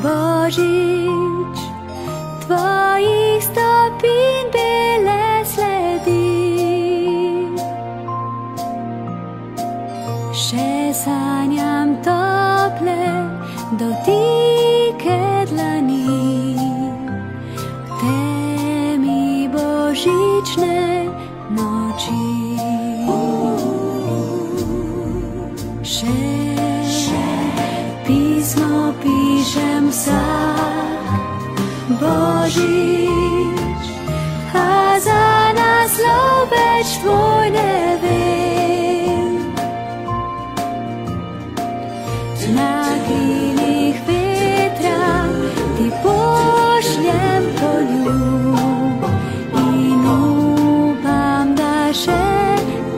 Božič, tvojich stopín biele sledy, že sáňam tople dotýke dlaní, témy božičné noči. Písmo píšem vsak, Božič, a za nás sloveč tvoj neviem. Na krílich vetra ty pošlem poľub, inú vám daše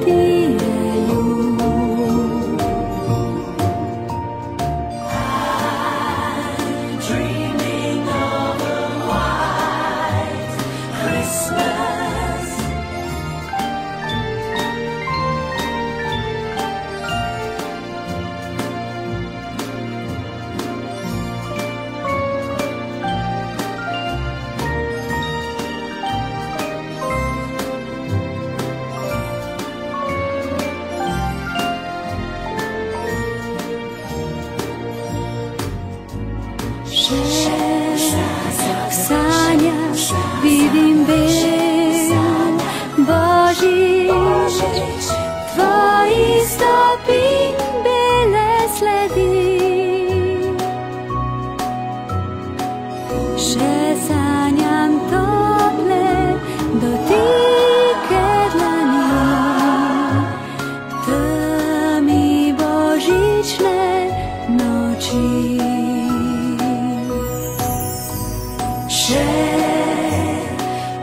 ty ľub. Sáňa vidím biel, Božič, tvojich stopín biele sledy, že sáňam tople dotýke dlaní, tmy božičné noči.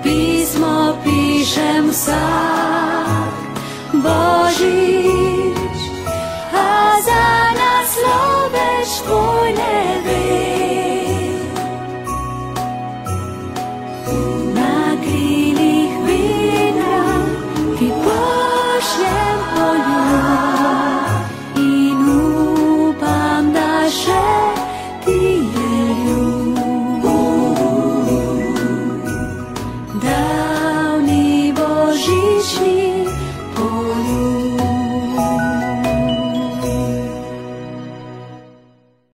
Písmo píšem vsak,